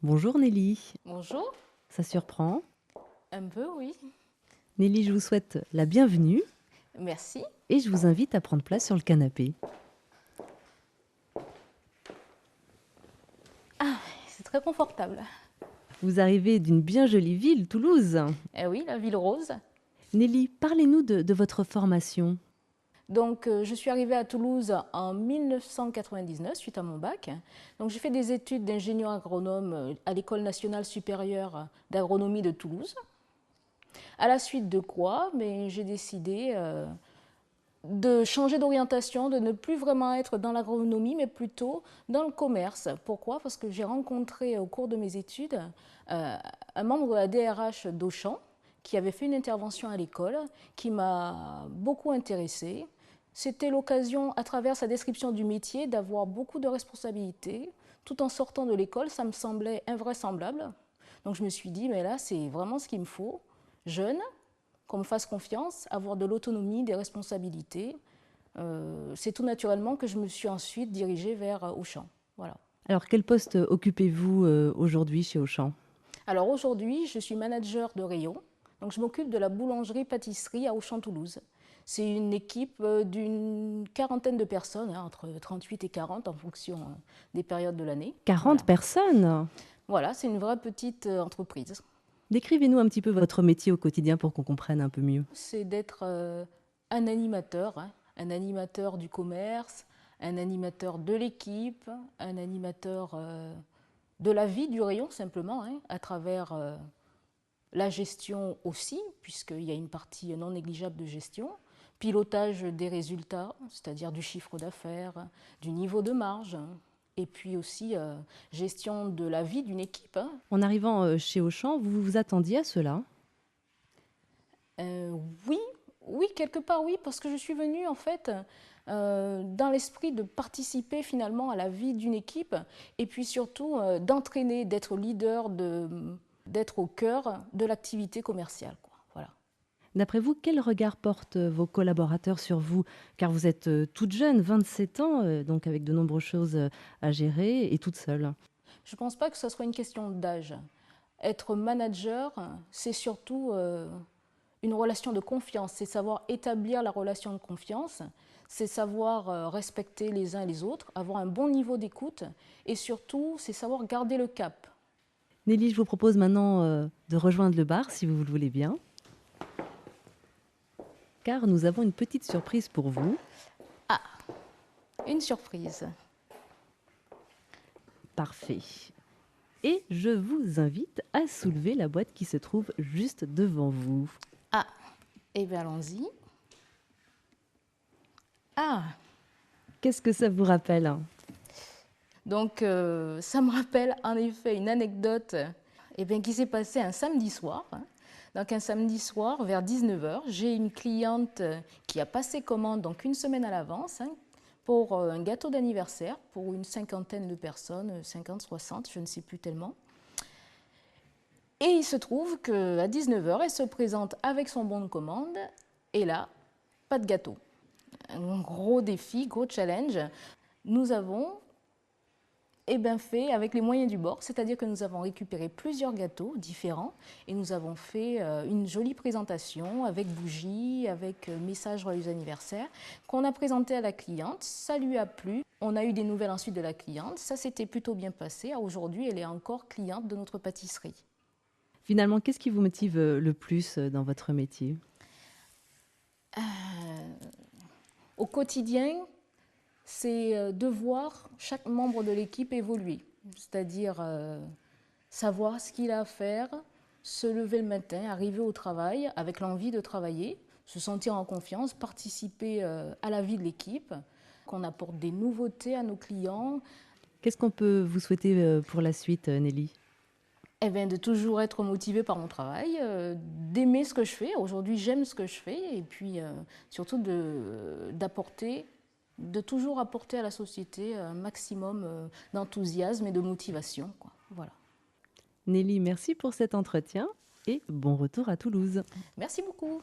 Bonjour Nelly, Bonjour, ça surprend. un peu, oui. Nelly, je vous souhaite la bienvenue Merci. et je vous invite à prendre place sur le canapé. C'est très confortable. Vous arrivez d'une bien jolie ville, Toulouse. Eh oui, la ville rose. Nelly, parlez-nous de votre formation. Donc, je suis arrivée à Toulouse en 1999 suite à mon bac. Donc, j'ai fait des études d'ingénieur agronome à l'École nationale supérieure d'agronomie de Toulouse. À la suite de quoi, j'ai décidé de changer d'orientation, de ne plus vraiment être dans l'agronomie, mais plutôt dans le commerce. Pourquoi? Parce que j'ai rencontré au cours de mes études un membre de la DRH d'Auchan qui avait fait une intervention à l'école qui m'a beaucoup intéressée. C'était l'occasion, à travers sa description du métier, d'avoir beaucoup de responsabilités. Tout en sortant de l'école, ça me semblait invraisemblable. Donc je me suis dit, mais là, c'est vraiment ce qu'il me faut. Jeune, qu'on me fasse confiance, avoir de l'autonomie, des responsabilités. C'est tout naturellement que je me suis ensuite dirigée vers Auchan. Voilà. Alors, quel poste occupez-vous aujourd'hui chez Auchan? Alors aujourd'hui, je suis manager de rayon. Donc je m'occupe de la boulangerie-pâtisserie à Auchan-Toulouse. C'est une équipe d'une quarantaine de personnes, hein, entre 38 et 40 en fonction des périodes de l'année. 40 Voilà. personnes. Voilà, c'est une vraie petite entreprise. Décrivez-nous un petit peu votre métier au quotidien pour qu'on comprenne un peu mieux. C'est d'être un animateur, hein, un animateur du commerce, un animateur de l'équipe, un animateur de la vie du rayon simplement, hein, à travers la gestion aussi, puisqu'il y a une partie non négligeable de gestion, pilotage des résultats, c'est-à-dire du chiffre d'affaires, du niveau de marge, hein, et puis aussi gestion de la vie d'une équipe, hein. En arrivant chez Auchan, vous vous attendiez à cela? Euh, oui, oui, quelque part oui, parce que je suis venue en fait dans l'esprit de participer finalement à la vie d'une équipe et puis surtout d'entraîner, d'être leader, d'être au cœur de l'activité commerciale, quoi. Voilà. D'après vous, quel regard portent vos collaborateurs sur vous? Car vous êtes toute jeune, 27 ans, donc avec de nombreuses choses à gérer et toute seule. Je ne pense pas que ce soit une question d'âge. Être manager, c'est surtout une relation de confiance, c'est savoir établir la relation de confiance, c'est savoir respecter les uns les autres, avoir un bon niveau d'écoute et surtout, c'est savoir garder le cap. Nelly, je vous propose maintenant de rejoindre le bar, si vous le voulez bien, car nous avons une petite surprise pour vous. Ah, une surprise. Parfait. Et je vous invite à soulever la boîte qui se trouve juste devant vous. Ah, eh bien allons-y. Ah, Qu'est-ce que ça vous rappelle? donc ça me rappelle en effet une anecdote qui s'est passée un samedi soir, hein. Donc un samedi soir vers 19 h, j'ai une cliente qui a passé commande donc une semaine à l'avance, hein, pour un gâteau d'anniversaire pour une cinquantaine de personnes, 50, 60, je ne sais plus tellement. Et il se trouve qu'à 19 h, elle se présente avec son bon de commande et là, pas de gâteau. Un gros défi, gros challenge. Nous avons fait avec les moyens du bord, c'est-à-dire que nous avons récupéré plusieurs gâteaux différents et nous avons fait une jolie présentation avec bougies, avec message joyeux anniversaire qu'on a présenté à la cliente. Ça lui a plu. On a eu des nouvelles ensuite de la cliente. Ça s'était plutôt bien passé. Aujourd'hui, elle est encore cliente de notre pâtisserie. Finalement, qu'est-ce qui vous motive le plus dans votre métier? Au quotidien, c'est de voir chaque membre de l'équipe évoluer, c'est-à-dire savoir ce qu'il a à faire, se lever le matin, arriver au travail avec l'envie de travailler, se sentir en confiance, participer à la vie de l'équipe, qu'on apporte des nouveautés à nos clients, Qu'est-ce qu'on peut vous souhaiter pour la suite, Nelly? de toujours être motivé par mon travail, d'aimer ce que je fais. Aujourd'hui, j'aime ce que je fais et puis surtout d'apporter, de toujours apporter à la société un maximum d'enthousiasme et de motivation, quoi. Voilà. Nelly, merci pour cet entretien et bon retour à Toulouse. Merci beaucoup.